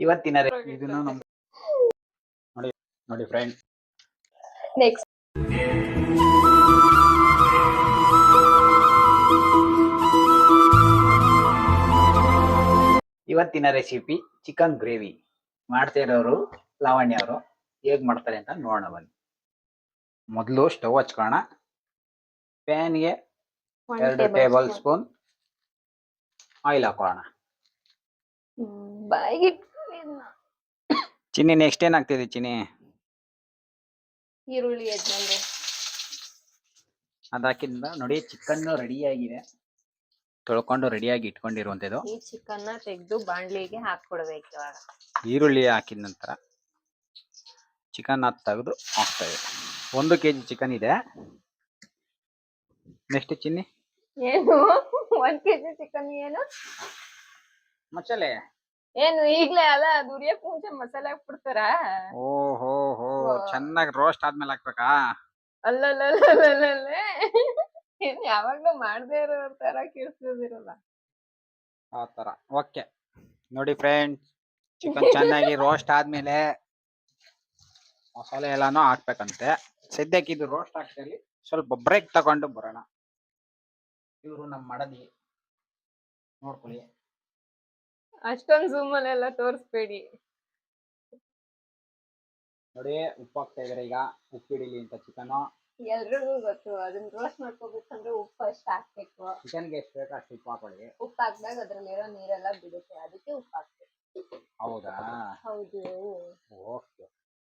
ಇವತ್ತಿನ ಇದನ್ನು ನೋಡಿ ನೋಡಿ ಫ್ರೆಂಡ್. ನೆಕ್ಸ್ಟ್ ಇವತ್ತಿನ ರೆಸಿಪಿ ಚಿಕನ್ ಗ್ರೇವಿ ಮಾಡ್ತಾ ಇರೋರು ಲಾವಣ್ಯ ಅವರು. ಹೇಗ್ ಮಾಡ್ತಾರೆ ಅಂತ ನೋಡೋಣ ಬನ್ನಿ. ಮೊದಲು ಸ್ಟವ್ ಹಚ್ಕೋಣ. ಪ್ಯಾನ್ಗೆ 2 ಟೇಬಲ್ ಸ್ಪೂನ್ ಆಯಿಲ್ ಹಾಕೋಣ. ಚಿನ್ನಿ ನೆಕ್ಸ್ಟ್ ಏನ್ ಆಗ್ತಿದೆ ಚಿನ್ನಿ? ಈರುಳ್ಳಿ ಅದಾಕಿಂದ ನೋಡಿ ಚಿಕನ್ ರೆಡಿ ಆಗಿದೆ, ತೊಳ್ಕೊಂಡು ರೆಡಿಯಾಗಿ ಇಟ್ಕೊಂಡಿರುವಂತದ್ದು. ಈ ಚಿಕನ್ ತೆಗೆದು ಬಾಣಲಿಗೆ ಹಾಕೊಡ್ಬೇಕು. ಇವಾಗ ಈರುಳ್ಳಿ ಹಾಕಿದ ನಂತರ ಚಿಕನ್ ತೆಗೆದು ಹಾಕ್ತಾ ಇದೆ. 1 kg ಚಿಕನ್ ಇದೆ. ನೆಕ್ಸ್ಟ್ ಚಿನ್ನಿ ಏನು 1 kg ಚಿಕನ್ ಏನು ಮಸಾಲೆ ಏನು ಈಗ್ಲೇ ಅಲ್ಲ ದುರಿಯಕ್ ಮುಂಚೆ ಮಸಾಲೆ ಹಾಕ್ಬಿಡ್ತಾರ? ಓಹೋ ಹೋ ಚೆನ್ನಾಗಿ ರೋಸ್ಟ್ ಆದ್ಮೇಲೆ ಹಾಕ್ಬೇಕಾ? ಅಲ್ಲಲ್ಲೇ ಯಾವಾಗ್ಲೂ ಮಾಡದೇ ಇರೋ ತರ ಕೇಳಿಸ್ತಿರಲ್ಲ ಆ ತರ. ಓಕೆ ನೋಡಿ ಫ್ರೆಂಡ್ಸ್, ಚಿಕನ್ ಚೆನ್ನಾಗಿ ರೋಸ್ಟ್ ಆದ್ಮೇಲೆ ಮಸಾಲೆ ಎಲ್ಲಾನು ಹಾಕ್ಬೇಕಂತೆ. ಸದ್ಯಕ್ಕೆ ಇದು ರೋಸ್ಟ್ ಆಗ್ತಿರ್ಲಿ, ಸ್ವಲ್ಪ ಬ್ರೇಕ್ ತಗೊಂಡು ಬರೋಣ. ಇವರು ನಮ್ಮ ಮಡದಿ ನೋಡ್ಕೊಳ್ಳಿ. ಅಷ್ಟೊಂದು ಝೂಮ್ ಅಲ್ಲೆಲ್ಲ ತೋರಿಸ್ಬೇಡಿ ನೋಡಿ. ಉಪ್ಪು ಹಾಕ್ತಾ ಇದಾರೆ. ಈಗ ಉಪ್ಪಿಡಿಲಿ ಅಂತ ಚಿಕನ್ ಎಲ್ರಿಗೂ ಗೊತ್ತು. ಅದನ್ನ ರೋಸ್ಟ್ ಮಾಡ್ಕೋಬೇಕಂದ್ರೆ ಉಪ್ಪು ಅಷ್ಟು ಹಾಕ್ಬೇಕು. ಚಿಕನ್ಗೆ ಎಷ್ಟು ಬೇಕೋ ಅಷ್ಟು ಉಪ್ಪು ಹಾಕೊಳ್ಳಿ. ಉಪ್ಪು ಹಾಕಿದಾಗ ಅದ್ರಲ್ಲಿರೋ ನೀರೆಲ್ಲ ಬಿಡುತ್ತೆ, ಅದಕ್ಕೆ ಉಪ್ಪು ಹಾಕ್ಬೇಕು. ಹೌದಾ? ಹೌದು. ಓಕೆ.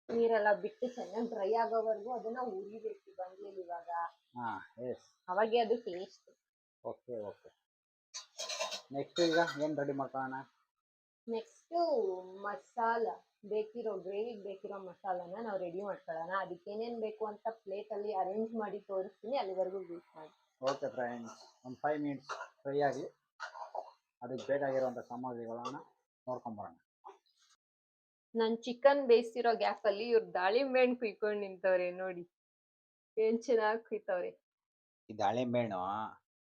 ನೀರೆಲ್ಲ ಬಿಟ್ಟು ಚೆನ್ನಾಗಿ ಡ್ರೈ ಆಗೋವರೆಗೂ ಅದನ್ನ ಉರಿಬೇಕು ಬಂದ್ಲಿ. ಇವಾಗ ಅವಾಗೆ ಅದು ಟೇಸ್ಟ್. Okay okay. ನೆಕ್ಸ್ಟ್ ಈಗ ಏನ್ ರೆಡಿ ಮಾಡ್ಕೊಳ್ಳೋಣ? ನೆಕ್ಸ್ಟ್ ಮಸಾಲ ಬೇಕಿರೋ ಗ್ರೇವಿಗೆ ಬೇಕಿರೋ ಮಸಾಲಾನ ನಾವು ರೆಡಿ ಮಾಡ್ಕೊಳ್ಳೋಣ. ಅದಕ್ಕೆ ಏನೇನ್ ಬೇಕು ಅಂತ ಪ್ಲೇಟ್ ಅಲ್ಲಿ ಅರೇಂಜ್ ಮಾಡಿ ತೋರಿಸ್ತೀನಿ, ಅಲ್ಲಿವರೆಗೂ ಯೂಸ್ ಮಾಡಿ. ಓಕೆ ಫ್ರೆಂಡ್ಸ್, ಒಂದು 5 ಮಿನಿಟ್ಸ್ ಫ್ರೈ ಆಗಿ ಅದಕ್ಕೆ ಬೇಕಾಗಿರುವಂಥ ಸಾಮಗ್ರಿಗಳನ್ನ ನೋಡ್ಕೊಂಬರೋಣ. ನನ್ ಚಿಕನ್ ಬೇಯಿಸಿರೋ ಗ್ಯಾಪ್ ಅಲ್ಲಿ ಇವ್ರು ದಾಳಿಂಬೆ ಹಣ್ಣು ಕುಯ್ಕೊಂಡು ನಿಂತವ್ರೆ. ನೋಡಿ ಏನ್ ಚೆನ್ನಾಗಿ ಕುಯ್ತವ್ರೆ. ಈ ದಾಳಿಂಬೆ ಹಣ್ಣು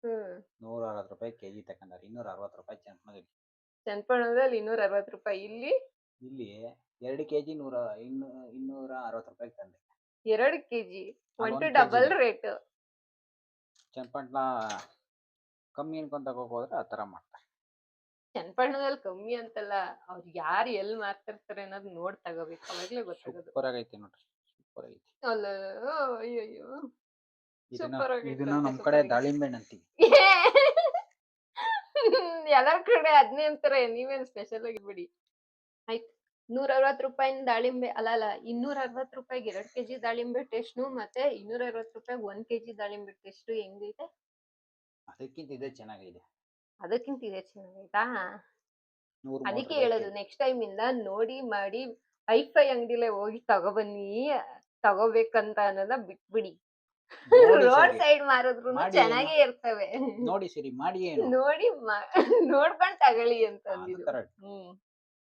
160 ರೂಪಾಯಿ ಕೆಜಿ ತಕೊಂಡ್ರೆ. 260 ರೂಪಾಯಿ ಚನ್ನಪಟ್ಟಣದಲ್ಲಿ 260 ರೂಪಾಯಿ. ಇಲ್ಲಿ 2 kg 260 ರೂಪಾಯಿ ತಂದೆ. 2 kg 1 to double rate. Channapatna ಕಮ್ಮಿ ಅನ್ಕೊಂತ ಹೋದ್ರೆ ಆ ತರ ಮಾಡ್ತಾರೆ. ಚನ್ನಪಟ್ಟಣದಲ್ಲಿ ಕಮ್ಮಿ ಅಂತಲ್ಲ, ಅವ್ರು ಯಾರು ಎಲ್ಲಿ ಮಾರ್ತಿರ್ತಾರೆ ಅನ್ನೋದು ನೋಡಿ ತಗೋಬೇಕು, ಅವಾಗ್ಲೇ ಗೊತ್ತಾಗೋದು. ಸೂಪರ್ ಆಗೈತೆ ನೋಡ್ರಿ, ಸೂಪರ್ ಆಗೈತೆ. ಅಲ್ಲ ಅಯ್ಯಯ್ಯೋ, ಇದನ್ನ ನಮ್ ಕಡೆ ದಾಳಿಂಬೆ ಹಣ್ಣು ಅಂತೀವಿ. ಎಲ್ಲರ ಕಡೆ ಅದನ್ನೇ ಅಂತಾರೆ, ನೀವೇನು ಸ್ಪೆಷಲ್ ಆಗಿ ಬಿಡಿ. ಆಯ್ತು, 160 ರೂಪಾಯಿ ದಾಳಿಂಬೆ ಅಲ್ಲ 260 ರೂಪಾಯಿಗೆ 2 kg ದಾಳಿಂಬೆ ಟೇಸ್ಟ್, ಮತ್ತೆ 260 ರೂಪಾಯಿಗೆ 1 kg ದಾಳಿಂಬೆ ಟೇಸ್ಟ್ ಹೆಂಗೈತೆ? ಅದಕ್ಕಿಂತ ಇದೇ ಚೆನ್ನಾಗಿದೆ. ಅದಕ್ಕಿಂತ ಇದೆ ಚೆನ್ನಾಗೈತಾ? ಅದಕ್ಕೆ ಹೇಳೋದು ನೆಕ್ಸ್ಟ್ ಟೈಮ್ ಇಂದ ನೋಡಿ ಮಾಡಿ ಐಫೈ ಅಂಗಡಿಲೇ ಹೋಗಿ ತಗೊಬನ್ನಿ, ತಗೋಬೇಕಂತ ಅನ್ನೋದ ಬಿಟ್ಬಿಡಿ. ರೋಡ್ ಸೈಡ್ ಮಾರಿದ್ರು ಚೆನ್ನಾಗೇ ಇರ್ತವೆ. ನೋಡಿ ಸರಿ ಮಾಡಿ, ನೋಡಿ ನೋಡ್ಕೊಂಡ್ ತಗೊಳ್ಳಿ ಅಂತ ಅಂದಿದ್ದು.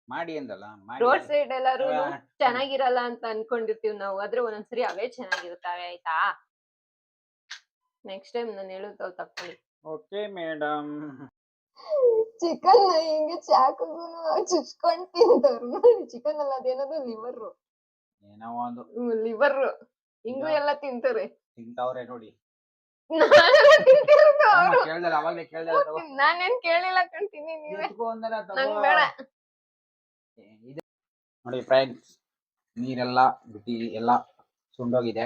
ಮಾಡಿ ಅಂದಲ್ಲ. ರೋಡ್ ಸೈಡ್ ಎಲ್ಲಾರು ಚೆನ್ನಾಗಿರಲ್ಲ ಅಂತ ಅನ್ಕೊಂಡಿರ್ತೀವಿ ನಾವು, ಆದ್ರೆ ಒಂದೊಂದ್ಸರಿ ಅವೇ ಚೆನ್ನಾಗಿರ್ತವೆ. ಆಯ್ತಾ? ನೆಕ್ಸ್ಟ್ ಟೈಮ್ ನಾನು ಹೇಳುತ್ತವ್ ತಕೊಳ್ಳಿ. Okay madam. ಚಿಕನ್ ಹಿಂಗೆ ಚಾಕುಗೂ ಚುಚ್ಕೊಂಡ್ ತಿಂತವ್ರು. ಚಿಕನ್ ಅಲ್ಲ, ಅದೇನದು ಲಿವರ್. ಏನೋ ಒಂದು ಲಿವರ್ ಹಿಂಗು ಎಲ್ಲ ತಿಂತಾರೆ. ತಿಂತವ್ರೆ ನೋಡಿ. ನಾನೇನ್ ಕೇಳಿಲ್ಲ ಕಂತೀನಿ, ನೀವೇ ಬೇಡ. ನೋಡಿ ಫ್ರೆಂಡ್ಸ್, ನೀರೆಲ್ಲ ಬಿಟ್ಟು ಎಲ್ಲ ಸುಂಡೋಗಿದೆ.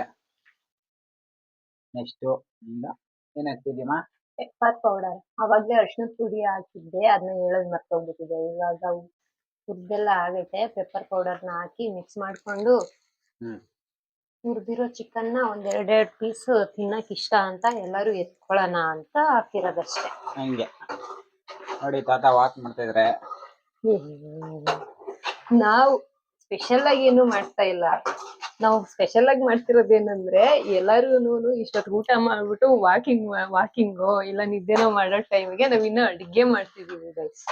ನೆಕ್ಸ್ಟ್ ಇಂದ ಏನ್ ಹಾಕ್ತಿದ್ದೀಮಾ? Pepper powder. ಅವಾಗ್ಲೇ ಅರ್ಶಿಣದ ಪುಡಿ ಹಾಕಿದ್ದೆ, ಅದನ್ನ ಹೇಳೋದ್ ಮರ್ತೋಗ್ಬಿಟ್ಟಿದೆ. ಇವಾಗ ಹುರ್ದೆಲ್ಲ ಆಗೈತೆ. ಪೆಪ್ಪರ್ ಪೌಡರ್ನ ಹಾಕಿ ಮಿಕ್ಸ್ ಮಾಡ್ಕೊಂಡು ಹುರಿದಿರೋ ಚಿಕನ್ನ ಒಂದ್ 2 ಪೀಸ್ ತಿನ್ನಕ್ ಇಷ್ಟ ಅಂತ ಎಲ್ಲಾರು ಎತ್ಕೊಳ್ಳೋಣ ಅಂತ ಹಾಕಿರೋದಷ್ಟೇ. ಹಂಗೆ ನೋಡಿ ತಾತ ವಾಕ್ ಮಾಡ್ತಾ ಇದ್ರೆ. ನಾವು ಸ್ಪೆಷಲ್ ಆಗಿ ಏನು ಮಾಡ್ತಾ ಇಲ್ಲ. ನಾವು ಸ್ಪೆಷಲ್ ಆಗಿ ಮಾಡ್ತಿರೋದೇನಂದ್ರೆ ಎಲ್ಲಾರು ಇಷ್ಟೊತ್ತು ಊಟ ಮಾಡ್ಬಿಟ್ಟು ವಾಕಿಂಗೋ ಇಲ್ಲ ನಿದ್ದೆನೋ ಮಾಡೋ ಟೈಮಿಗೆ ನಾವ್ ಇನ್ನ ಅಡ್ಗೆ ಮಾಡ್ತಿದೀವಿ ಗೈಸ್.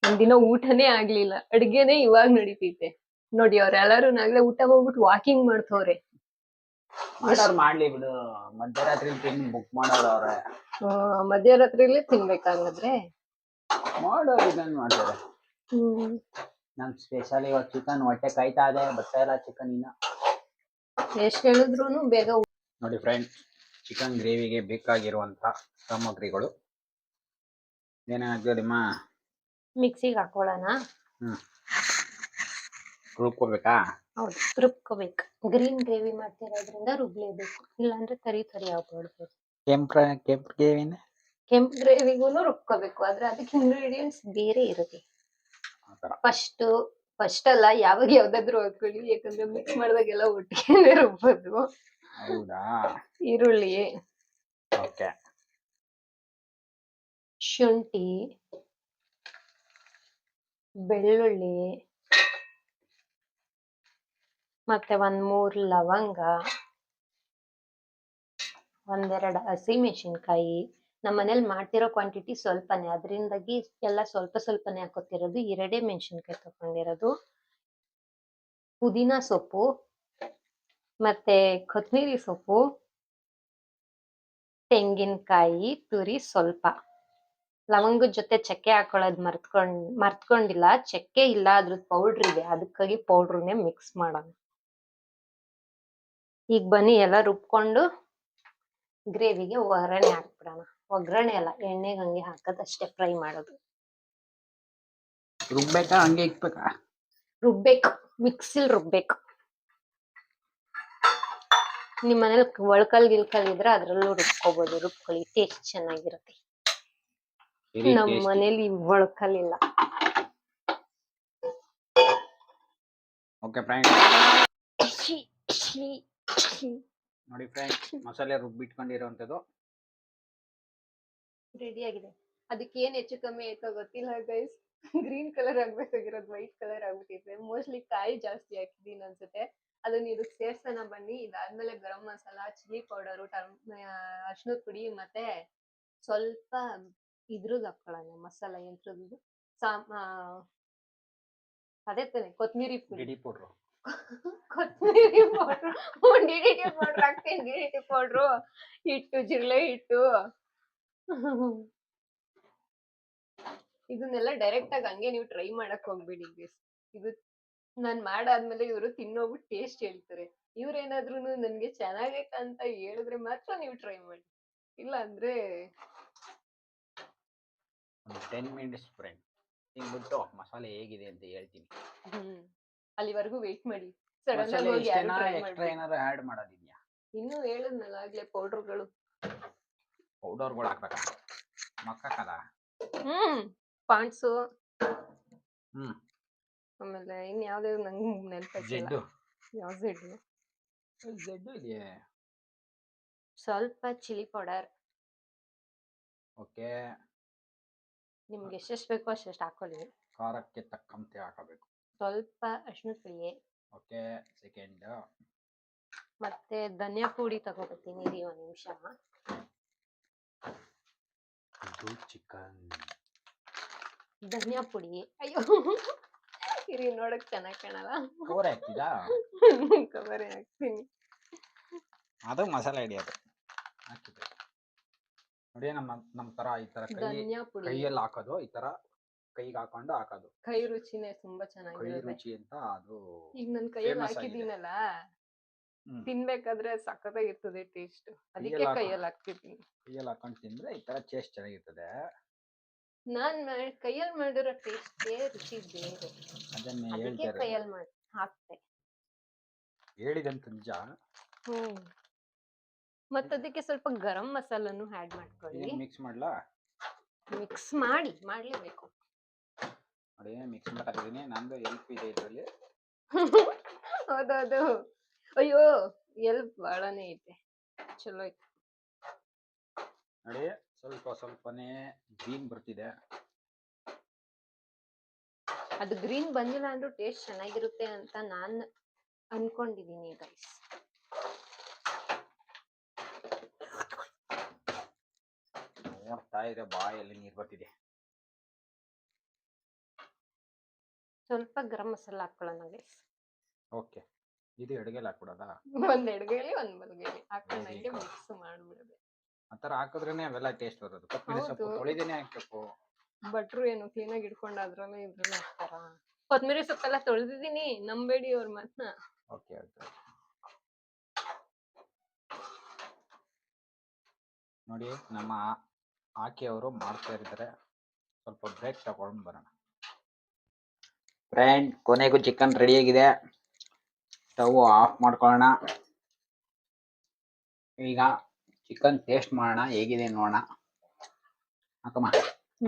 ಒಂದಿನ ಊಟನೇ ಆಗ್ಲಿಲ್ಲ, ಅಡ್ಗೆನೆ ಇವಾಗ ನಡೀತೈತೆ ನೋಡಿ. ಅವ್ರೆಲ್ಲಾರು ನಾಗ್ಲೇ ಊಟ ಹೋಗ್ಬಿಟ್ಟು ವಾಕಿಂಗ್ ಮಾಡ್ತವ್ರೆ. ಮಾಡ್ಲಿ ಬಿಡು, ಮಧ್ಯರಾತ್ರಿ ತಿಂದು ಬುಕ್ ಮಾಡೋದವ್ರೆ. ಮಧ್ಯರಾತ್ರಿಲೇ ತಿನ್ಬೇಕಾಗಂದ್ರೆ ಮಾಡೋ ಇದನ್ನ ಮಾಡ್ತಾರೆ. ನಮ್ ಸ್ಪೆಷಲ್ ಇವತ್ತು ಚಿಕನ್. ಹೊಟ್ಟೆ ಕಾಯ್ತಾ ಇದೆ, ಬರ್ತಾ ಇಲ್ಲ ಚಿಕನ್ ಇನ್ನ. ಎಷ್ಟ್ ಹೇಳಿದ್ರು ಬೇಗ ನೋಡಿ ಫ್ರೆಂಡ್ಸ್, ಚಿಕನ್ ಗ್ರೇವಿಗೆ ಬೇಕಾಗಿರುವಂತ ಸಾಮಗ್ರಿಗಳು ಏನಾಗ್ತದೆ ನಿಮ್ಮ ಮಿಕ್ಸಿಗೆ ಹಾಕೊಳ್ಳೋಣ. ರುಬ್ಕೋಬೇಕಾ? ಹೌದು, ರುಬ್ಕೋಬೇಕು. ಗ್ರೀನ್ ಗ್ರೇವಿ ಮಾಡ್ತಿರೋದ್ರಿಂದ ರುಬ್ಲೇಬೇಕು, ಇಲ್ಲಾಂದ್ರೆ ತರಿ ತರಿ ಆಗ್ಬಿಡ್ಬೋದು. ಕೆಂಪು ಗ್ರೇವಿನ ಕೆಂಪು ಗ್ರೇವಿಗೂ ರುಬ್ಕೋಬೇಕು, ಆದ್ರೆ ಅದಕ್ಕೆ ಇಂಗ್ರೀಡಿಯೆಂಟ್ಸ್ ಬೇರೆ ಇರುತ್ತೆ. ಫಸ್ಟ್ ಅಲ್ಲ, ಯಾವಾಗ ಯಾವ್ದಾದ್ರು ಹಾಕೊಳ್ಳಿ, ಯಾಕಂದ್ರೆ ಮಿಕ್ಸ್ ಮಾಡಿದಾಗೆಲ್ಲ ಒಟ್ಟಿಗೆ ರುಬ್ಬೋದು. ಹೌದಾ? ಈರುಳ್ಳಿ, ಓಕೆ, ಶುಂಠಿ, ಬೆಳ್ಳುಳ್ಳಿ, ಮತ್ತೆ 1-3 ಲವಂಗ, 1-2 ಹಸಿಮೆಣಸಿನ್ಕಾಯಿ. ನಮ್ಮ ಮನೇಲಿ ಮಾಡ್ತಿರೋ ಕ್ವಾಂಟಿಟಿ ಸ್ವಲ್ಪನೇ, ಅದರಿಂದಾಗಿ ಎಲ್ಲ ಸ್ವಲ್ಪನೇ ಹಾಕೋತಿರೋದು. 2 ಮೆಣಸಿನ್ಕಾಯಿ ತಗೊಂಡಿರೋದು, ಪುದೀನ ಸೊಪ್ಪು, ಮತ್ತೆ ಕೊತ್ತಂಬರಿ ಸೊಪ್ಪು, ತೆಂಗಿನಕಾಯಿ ತುರಿ ಸ್ವಲ್ಪ. ಲವಂಗದ ಜೊತೆ ಚಕ್ಕೆ ಹಾಕೊಳ್ಳೋದು ಮರ್ತ್ಕೊಂಡಿಲ್ಲ. ಚಕ್ಕೆ ಇಲ್ಲ, ಅದ್ರದ್ದು ಪೌಡ್ರ್ ಇದೆ, ಅದಕ್ಕಾಗಿ ಪೌಡ್ರನ್ನೇ ಮಿಕ್ಸ್ ಮಾಡೋಣ. ಈಗ ಬನ್ನಿ ಎಲ್ಲ ರುಬ್ಕೊಂಡು ಗ್ರೇವಿಗೆ ಒಗ್ಗರಣೆ ಹಾಕ್ಬಿಡೋಣ. ಒಗ್ಗರಣೆ ಅಲ್ಲ, ಎಣ್ಣೆಗೆ ಹಂಗೆ ಹಾಕೋದಷ್ಟೇ, ಫ್ರೈ ಮಾಡೋದು. ರುಬ್ಬೇಕಾ ಹಂಗೆ ಇಕ್ಬೇಕಾ? ರುಬ್ಬೇಕು, ಮಿಕ್ಸಿಲ್ ರುಬ್ಬೇಕು. ನಿಮ್ ಮನೇಲಿ ಒಳ್ಕಲ್ ಗಿಲ್ಕಲ್ ಇದ್ರೆ ಅದ್ರಲ್ಲೂ ರುಬ್ಕೋಬಹುದು, ರುಬ್ಕೊಳ್ಳಿ, ಟೇಸ್ಟ್ ಚೆನ್ನಾಗಿರುತ್ತೆ. ನಮ್ ಮನೇಲಿ ಒಳ್ಕಲ್ ಇಲ್ಲ. ಓಕೆ ಫ್ರೆಂಡ್ಸ್, ನೋಡಿ ಫ್ರೆಂಡ್ಸ್, ಮಸಾಲೆ ರುಬ್ಬಿಟ್ಕೊಂಡಿರೋಂಥದ್ದು ರೆಡಿ ಆಗಿದೆ. ಅದಕ್ಕೆ ಏನ್ ಹೆಚ್ಚು ಕಮ್ಮಿ ಆಯ್ತೋ ಗೊತ್ತಿಲ್ಲ ಗೈಸ್. ಗ್ರೀನ್ ಕಲರ್ ಆಗ್ಬೇಕಾಗಿರೋದು ವೈಟ್ ಕಲರ್ ಆಗ್ಬಿಟ್ಟಿದೆ. ಮೋಸ್ಟ್ಲಿ ಕಾಯಿ ಜಾಸ್ತಿ ಹಾಕಿದೀನಿ ಅನ್ಸುತ್ತೆ. ಅದನ್ನ ಇದಕ್ಕೆ ಸೇರ್ಸೋಣ ಬನ್ನಿ. ಇದಾದ್ಮೇಲೆ ಗರಂ ಮಸಾಲ, ಚಿಲ್ಲಿ ಪೌಡರು, ಅರ್ಶಿನದ ಪುಡಿ, ಮತ್ತೆ ಸ್ವಲ್ಪ ಇದ್ರದ್ದು ಹಾಕೊಳ್ಳೋಣ, ಮಸಾಲ ಎಂತ್ರದ್ದು, ಅದೇ ತಾನೆ ಕೊತ್ತಂಬರಿ ಪುಡಿ, ಕೊತ್ತಂಬರಿ ಪೌಡ್ರು, DDT ಪೌಡ್ರ್ ಹಾಕ್ತೀನಿ. DDT ಪೌಡ್ರು, ಹಿಟ್ಟು, ಜಿರಳೆ ಹಿಟ್ಟು, ಇದನ್ನೆಲ್ಲ ಡೈರೆಕ್ಟ್ ಆಗಿ ಹಂಗೆ ನೀವು ಟ್ರೈ ಮಾಡಕ್ ಹೋಗ್ಬೇಡಿ ಗೈಸ್. ಇದು ನಾನ್ ಮಾಡಾದ್ಮೇಲೆ ಇವರು ತಿನ್ನೋಗ್ಬಿಟ್ಟು ಟೇಸ್ಟ್ ಹೇಳ್ತಾರೆ. ಇವ್ರೇನಾದ್ರೂ ನನ್ಗೆ ಚೆನ್ನಾಗೈತ ಅಂತ ಹೇಳಿದ್ರೆ ಮಾತ್ರ ನೀವು ಟ್ರೈ ಮಾಡಿ, ಇಲ್ಲ ಅಂದ್ರೆ 10 ಮಿನಿಟ್ಸ್ ಫ್ರೆಂಡ್ ತಿನ್ಬಿಟ್ಟು ಮಸಾಲೆ ಹೇಗಿದೆ ಅಂತ ಹೇಳ್ತೀನಿ. ಅಲ್ಲಿವರೆಗೂ ವೇಟ್ ಮಾಡಿ. ಸಡನ್ ಆಗಿ ಹೋಗಿ ಯಾರು ಟ್ರೈ ಮಾಡಿ. ಏನಾದ್ರು ಆಡ್ ಮಾಡೋದಿದ್ಯಾ? ಇನ್ನು ಹೇಳಿದ್ನಲ್ಲ ಆಗ್ಲೇ, ಪೌಡರ್ಗಳು ಹಾಕ್ಬೇಕಾ? ಮಕ್ಕಕ್ಕಲ್ಲ ಪಾಂಡ್ಸು, ಆಮೇಲೆ ಇನ್ ಯಾವ್ದು ನಂಗೆ ನೆನಪಿಲ್ಲ. ಯಾವ ಝೆಡ್ ಇದೆಯೇ? ಸ್ವಲ್ಪ ಚಿಲ್ಲಿ ಪೌಡರ್. ಓಕೆ, ನಿಮ್ಗೆ ಎಷ್ಟೆಷ್ಟು ಬೇಕೋ ಅಷ್ಟೆಷ್ಟು ಹಾಕೊಳ್ಳಿ. ಖಾರಕ್ಕೆ ತಕ್ಕಂತೆ ಹಾಕಬೇಕು. ಸ್ವಲ್ಪ ಅರಿಶಿನದ ಪುಡಿ. Okay, second. ಮತ್ತೆ ಧನಿಯಾ ಪುಡಿ ತಗೋಬರ್ತೀನಿ, ಇರಿ ಒಂದ್ ನಿಮಿಷ. ಚಿಕನ್ ಧನಿಯಾ ಪುಡಿ. ಅಯ್ಯೋ, ಇರಿ ನೋಡಕ್ ಚೆನ್ನಾಗ್ ಕಾಣಲ್ಲ. ಕವರ್ ಹಾಕ್ತಿದಾ? ಕವರ್ ಹಾಕ್ತೀನಿ. ಅದು ಮಸಾಲೆ ಹಿಡಿಯೋದು ಹಾಕಿದ್ರೆ ನೋಡಿ. ನಮ್ಮ ತರ ಈ ತರ ಕೈಯಲ್ಲಿ ಹಾಕೋದು, ಈ ತರ ಕೈಗೆ ಹಾಕೊಂಡು ಹಾಕೋದು. ಕೈ ರುಚಿನೇ ತುಂಬಾ ಚೆನ್ನಾಗಿರುತ್ತೆ. ಕೈ ರುಚಿ ಅಂತ ಅದು. ಈಗ ನನ್ ಕೈಯಲ್ಲಿ ಹಾಕಿದ್ದೀನಲ್ಲ, ತಿನ್ಬೇಕಾದ್ರೆ ಸಖತ್ತಾಗಿರ್ತದೆ ಟೇಸ್ಟ್. ಅದಕ್ಕೆ ಕೈಯಲ್ಲಿ ಹಾಕ್ತಿದ್ದೀನಿ. ಕೈಯಲ್ಲಿ ಹಾಕೊಂಡು ತಿಂದ್ರೆ ಈ ತರ ಟೇಸ್ಟ್ ಚೆನ್ನಾಗಿರ್ತದೆ. ನಾನ್ ಕೈಯಲ್ಲಿ ಮಾಡಿರೋ ಟೇಸ್ಟ್ಗೆ ರುಚಿ ಬೇರೆ, ಅದಕ್ಕೆ ಕೈಯಲ್ಲಿ ಹಾಕ್ತೆ. ಹೇಳಿದಂತ ನಿಜ. ಮತ್ತೆ ಅದಕ್ಕೆ ಸ್ವಲ್ಪ ಗರಂ ಮಸಾಲನು ಆಡ್ ಮಾಡ್ಕೊಳ್ಳಿ. ಮಿಕ್ಸ್ ಮಾಡ್ಲಾ? ಮಿಕ್ಸ್ ಮಾಡ್ಲೇಬೇಕು. ನೋಡಿ, ಮಿಕ್ಸ್ ಮಾಡ್ತಿದ್ದೀನಿ. ನಂದು ಹೆಲ್ಪ್ ಇದೆ ಇದರಲ್ಲಿ. ಹೌದೌದು. ಅಯ್ಯೋ, ಹೆಲ್ಪ್ ಬಹಳನೇ ಐತೆ, ಚಲೋ ಐತೆ. ನೋಡಿ, ಸ್ವಲ್ಪನೇ ಗ್ರೀನ್ ಬರ್ತಿದೆ. ಅದು ಗ್ರೀನ್ ಬಂದಿಲ್ಲ ಅಂದ್ರೂ ಟೇಸ್ಟ್ ಚೆನ್ನಾಗಿರುತ್ತೆ ಅಂತ ನಾನ್ ಅನ್ಕೊಂಡಿದೀನಿ ಗೈಸ್. ನೋಡ್ತಾ ಇದ್ರೆ ಬಾಯಲ್ಲಿ ನೀರು ಬರ್ತಿದೆ. ಸ್ವಲ್ಪ ಗರಂ ಮಸಾಲ ಹಾಕೊಳ್ಳೋಣ ಗೈಸ್. ಓಕೆ, ಇದು ಎಡಗೈಲಿ ಹಾಕ್ಬಿಡೋದಾ? ಒಂದ್ ಎಡಗೈಲಿ ಒಂದ್ ಬಲಗೈಲಿ ಹಾಕೊಂಡಂಗೆ ಮಿಕ್ಸ್ ಮಾಡ್ಬಿಡೋದು. ಆತರ ಹಾಕಿದ್ರೇನೆ ಅವೆಲ್ಲ ಟೇಸ್ಟ್ ಬರೋದು. ಕೊತ್ತಂಬರಿ ಸೊಪ್ಪು ತೊಳೆದೇನೆ ಹಾಕ್ಬೇಕು. ಭಟ್ರು ಏನು ಕ್ಲೀನಾಗಿ ಇಟ್ಕೊಂಡು ಅದ್ರಲ್ಲೇ ಇದ್ರಲ್ಲೇ ಹಾಕ್ತಾರ? ಕೊತ್ಮಿರಿ ಸೊಪ್ಪೆಲ್ಲ ತೊಳೆದಿದ್ದೀನಿ, ನಂಬೇಡಿ ಅವ್ರ ಮಾತ್ನ. Okay okay. ನೋಡಿ ನಮ್ಮ ಆಕೆಯವರು ಮಾಡ್ತಾ ಇರ್ತಾರೆ. ಸ್ವಲ್ಪ ಬ್ರೇಕ್ ತಗೊಂಡು ಬರೋಣ ಫ್ರೆಂಡ್. ಕೊನೆಗೂ ಚಿಕನ್ ರೆಡಿ ಆಗಿದೆ. ಸ್ಟವ್ ಆಫ್ ಮಾಡ್ಕೊಳ್ಳೋಣ. ಈಗ ಚಿಕನ್ ಟೇಸ್ಟ್ ಮಾಡೋಣ, ಹೇಗಿದೆ ನೋಡೋಣ. ಹಾಕಮ್ಮ.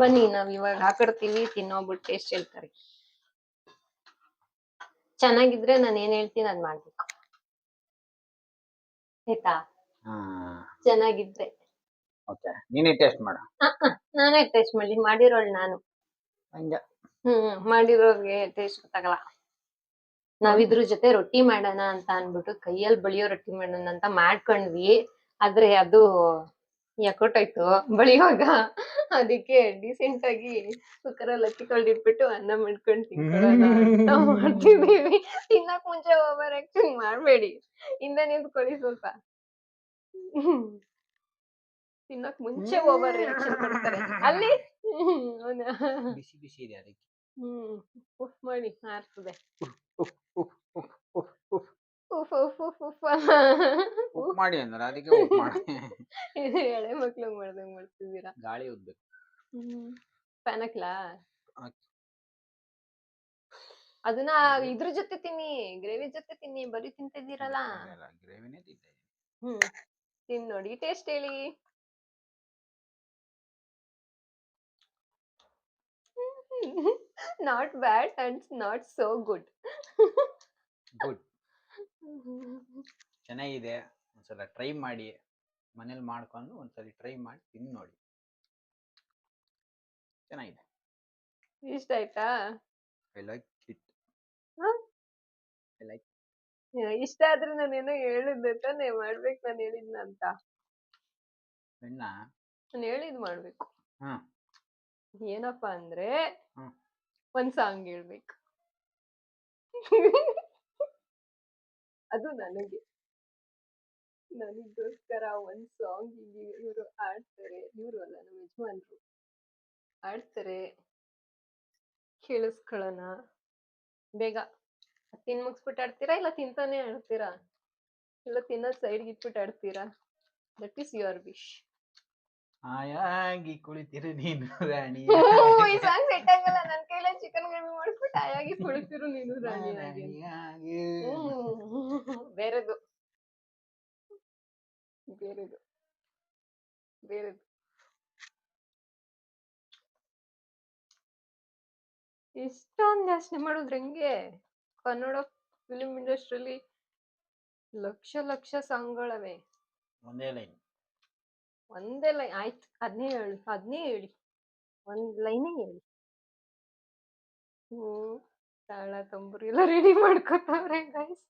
ಬನ್ನಿ ನಾವ್ ಇವಾಗ ಹಾಕಿಡ್ತೀವಿ, ತಿನ್ನೋಗ್ಬಿಟ್ಟು ಟೇಸ್ಟ್ ಹೇಳ್ತಾರೆ. ಚೆನ್ನಾಗಿದ್ರೆ ನಾನು ಏನ್ ಹೇಳ್ತೀನಿ ಅದ್ ಮಾಡ್ಬೇಕು, ಆಯ್ತಾ? ಚೆನ್ನಾಗಿದ್ರೆ ಓಕೆ, ನೀನೇ ಟೇಸ್ಟ್ ಮಾಡು. ನಾನೇ ಟೇಸ್ಟ್ ಮಾಡಿರೋಳ್ ನಾನು. ಹಂಗೆ ಮಾಡಿರೋರ್ಗೆ ಟೇಸ್ಟ್ ಗೊತ್ತಾಗಲ್ಲ. ನಾವ್ ಇದ್ರ ಜೊತೆ ರೊಟ್ಟಿ ಮಾಡೋಣ ಅಂತ ಅನ್ಬಿಟ್ಟು ಕೈಯಲ್ಲಿ ಬಳಿಯೋ ರೊಟ್ಟಿ ಮಾಡೋಣ ಅಂತ ಮಾಡ್ಕೊಂಡ್ವಿ. ಆದ್ರೆ ಅದು ಯಾಕೋಟಾಯ್ತು ಬಳಿಯುವಾಗ. ಅದಕ್ಕೆ ಡಿಸೆಂಟ್ ಆಗಿ ಕುಕ್ಕರಲ್ಲಿ ಅಕ್ಕಿ ತೊಳ್ದಿಟ್ಬಿಟ್ಟು ಅನ್ನ ಮಾಡ್ಕೊಂಡು ತಿನ್ಕೊಳ್ಳೋಣ ಅಂತ ಮಾಡ್ತಿದೀವಿ. ತಿನ್ನಕ್ ಮುಂಚೆ ಓವರ್ ಆಕ್ಟಿಂಗ್ ಮಾಡ್ಬೇಡಿ, ಹಿಂದೆ ನಿಂತ್ಕೊಳ್ಳಿ ಸ್ವಲ್ಪ. ತಿನ್ನಕ್ ಮುಂಚೆ ಓವರ್ ರಿಯಾಕ್ಷನ್ ಕೊಡ್ತಾರೆ ಅಲ್ಲಿ. ಬಿಸಿ ಬಿಸಿ ಇದೆ ಅದಕ್ಕೆ. ಉಫ್ ಮಾಡಿ ಹಾರ್ತದೆ. ಉಫ್ ಉಫ್ ಉಫ್ ಉಫ್ ಉಫ್ ಉಫ್ ಉಫ್ ಉಫ್ ಉಫ್ ಉಫ್ ಮಾಡಿ ಅಂದ್ರೆ ಅದಕ್ಕೆ ಉಫ್ ಮಾಡಿ. ಇದು ಎಳೆ ಮಕ್ಳಿಗೆ ಮಾಡ್ದಂಗ್ ಮಾಡ್ತಿದ್ದೀರಾ. ಗಾಳಿ ಉದ್ಬೇಕು. ಫ್ಯಾನ್ ಹಾಕ್ಲಾ? ಅದನ್ನ ಇದ್ರ ಜೊತೆ ತಿನ್ನಿ, ಗ್ರೇವಿ ಜೊತೆ ತಿನ್ನಿ, ಬರೀ ತಿಂತಿದ್ದೀರಲ್ಲ. ಗ್ರೇವಿನೇ ತಿಂತಾ ಇದ್ದೀನಿ. ತಿನ್ ನೋಡಿ, ಟೇಸ್ಟ್ ಹೇಳಿ. Not bad and not so good. Good, ಚೆನ್ನಾಗಿದೆ. ಒಂದ್ಸಲ ಟ್ರೈ ಮಾಡಿ, ಮನೇಲಿ ಮಾಡ್ಕೊಂಡು ಒಂದ್ಸಲ ಟ್ರೈ ಮಾಡಿ ತಿಂದು ನೋಡಿ, ಚೆನ್ನಾಗಿದೆ. ಇಷ್ಟ ಆಯ್ತಾ? I like it. I like. ಇಷ್ಟ ಆದ್ರೆ ನಾನೇನೋ ಹೇಳಿದ್ದೆ ತಾನೇ, ಮಾಡ್ಬೇಕು ನಾನು ಹೇಳಿದ್ನ ಅಂತ. ನಾನು ಹೇಳಿದ್ ಮಾಡ್ಬೇಕು. ಏನಪ್ಪಾ ಅಂದ್ರೆ ಒಂದ್ ಸಾಂಗ್ ಹೇಳ್ಬೇಕು. ಅದು ನನಗೋಸ್ಕರ ಒಂದ್ ಸಾಂಗ್ ಇವ್ರು ಆಡ್ತಾರೆ. ಇವ್ರು ಅಲ್ಲ, ನಮ್ಮ ಯಜಮಾನ್ರು ಆಡ್ತಾರೆ, ಕೇಳಿಸ್ಕೊಳ್ಳೋಣ. ಬೇಗ ತಿನ್ ಮುಗಿಸ್ಬಿಟ್ಟು ಆಡ್ತೀರಾ, ಇಲ್ಲ ತಿಂತಾನೆ ಆಡ್ತೀರಾ, ಇಲ್ಲ ತಿನ್ನೋದ್ ಸೈಡ್ಗೆ ಇಟ್ಬಿಟ್ಟು ಆಡ್ತೀರಾ? That is your wish. ಆಯಾಗಿ ಕುಳಿತಿರು ನೀನು ರಾಣಿ. ಈ ಸಾಂಗ್ ಸೆಟ್ ಆಗಲ್ಲ. ನನ್ ಕೈಲೇ ಚಿಕನ್ ಗ್ರೇವಿ ಮಾಡಿಸ್ಬಿಟ್ಟು ಆಯಾಗಿ ಕುಳಿತಿರು ನೀನು ರಾಣಿಯಾಗಿ. ಬೇರೆದು ಬೇರೆದು ಬೇರೆದು. ಇಷ್ಟೊಂದು ಯೋಚನೆ ಮಾಡಿದ್ರೆ ಹೆಂಗೆ? ಕನ್ನಡ ಫಿಲ್ಮ್ ಇಂಡಸ್ಟ್ರಿಯಲ್ಲಿ ಲಕ್ಷ ಲಕ್ಷ ಸಾಂಗ್ಗಳವೆ. ಒಂದೇ ಲೈನ್ ಆಯ್ತು, ಅದನ್ನೇ ಹೇಳಿ. ಒಂದ್ ಲೈನೇ ಹೇಳಿ. ತಾಳ ತಂಬೂರಿ ಎಲ್ಲ ರೆಡಿ ಮಾಡ್ಕೊತಾವ್ರೆ ಗೈಸ್.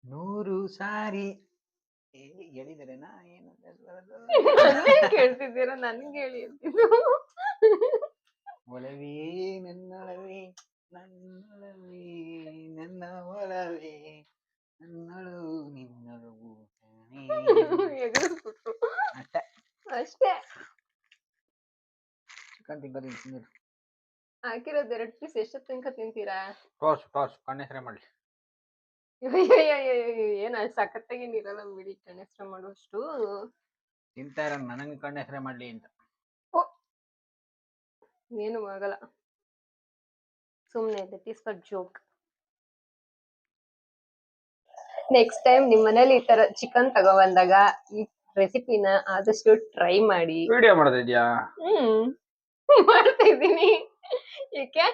100 ಸಾರಿ ಹೇಳಿದರೇನಾ ಏನು ಕೇಳ್ತಿದ್ದೀರಾ? ನನ್ಗೆ ಹೇಳಿ ಅಂತಿದ್ದು. ಒಲವೇ ನನ್ನೊಲವೇ ನನ್ನೊಲವೇ ನನ್ನ ಒಲವೇ ನನ್ನಳು ನಿನ್ನಳು ಎಗರಿಸ್ಬಿಟ್ರು ಅಷ್ಟೇ ಅಷ್ಟೇ. ಚಿಕನ್ ತಿಂತೀನಿ. ಹಾಕಿರೋದ್ 2 ಪೀಸ್ ಎಷ್ಟೊತ್ತು ತನಕ ತಿಂತೀರಾ? ಟೋಸ್ ಕಣ್ಣೆಸರೆ ಮಾಡ್ಲಿ. ಏನ್ ಸಖತ್ತಾಗಿ ಇರಲ್ಲ ಬಿಡಿ, ಕಣ್ಣೆಸ್ರ ಮಾಡುವಷ್ಟು. ತಿಂತಾ ಇರೋ ನನಗೆ ಕಣ್ಣೆಸರೆ ಮಾಡ್ಲಿ ಅಂತ. ಏನು ಆಗಲ್ಲ, ಸುಮ್ನೆ, that is for joke. Next time ನಿಮ್ ಮನೇಲಿ ಈ ತರ ಚಿಕನ್ ತಗೊಬಂದಾಗ ಈ ರೆಸಿಪಿನ ಆದಷ್ಟು ಟ್ರೈ ಮಾಡಿ. ವಿಡಿಯೋ ಮಾಡ್ತಾ ಇದ್ಯಾ? ಮಾಡ್ತಾ ಇದ್ದೀನಿ. ಏಕೆ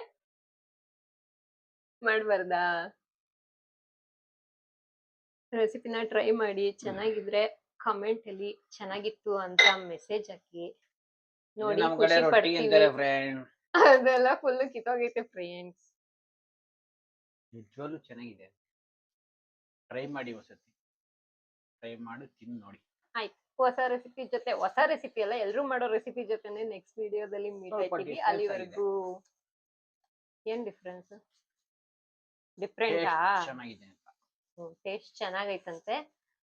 ಮಾಡ್ಬಾರ್ದಾ? ರೆಸಿಪಿನ ಟ್ರೈ ಮಾಡಿ, ಚೆನ್ನಾಗಿದ್ರೆ ಕಮೆಂಟ್ ಅಲ್ಲಿ ಚೆನ್ನಾಗಿತ್ತು ಅಂತ ಮೆಸೇಜ್ ಹಾಕಿ. ನೋಡಿ ಖುಷಿ ಪಡ್ತೀವಿ. ಅದೆಲ್ಲ ಫುಲ್ ಕಿತ್ತೋಗೈತೆ ಫ್ರೆಂಡ್ಸ್. ನಿಜವಾಗ್ಲೂ ಚೆನ್ನಾಗಿದೆ, ಟ್ರೈ ಮಾಡಿ, ಒಂದ್ಸತಿ ಟ್ರೈ ಮಾಡಿ ತಿಂದು ನೋಡಿ. ಆಯ್ತು, ಹೊಸ ರೆಸಿಪಿ ಅಲ್ಲ, ಎಲ್ರು ಮಾಡೋ ರೆಸಿಪಿ ಜೊತೆನೆ ನೆಕ್ಸ್ಟ್ ವಿಡಿಯೋದಲ್ಲಿ ಮೀಟ್ ಆಯ್ತೀವಿ. ಅಲ್ಲಿವರೆಗೂ ಏನ್ ಡಿಫ್ರೆನ್ಸ್? ಡಿಫ್ರೆಂಟಾ? ಚೆನ್ನಾಗಿದೆ ಅಂತ. ಟೇಸ್ಟ್ ಚೆನ್ನಾಗೈತಂತೆ.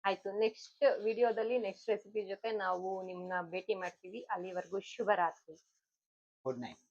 ಆಯ್ತು, ನೆಕ್ಸ್ಟ್ ವಿಡಿಯೋದಲ್ಲಿ ನೆಕ್ಸ್ಟ್ ರೆಸಿಪಿ ಜೊತೆ ನಾವು ನಿಮ್ನ ಭೇಟಿ ಮಾಡ್ತೀವಿ. ಅಲ್ಲಿವರೆಗೂ ಶುಭರಾತ್ರಿ. Good night.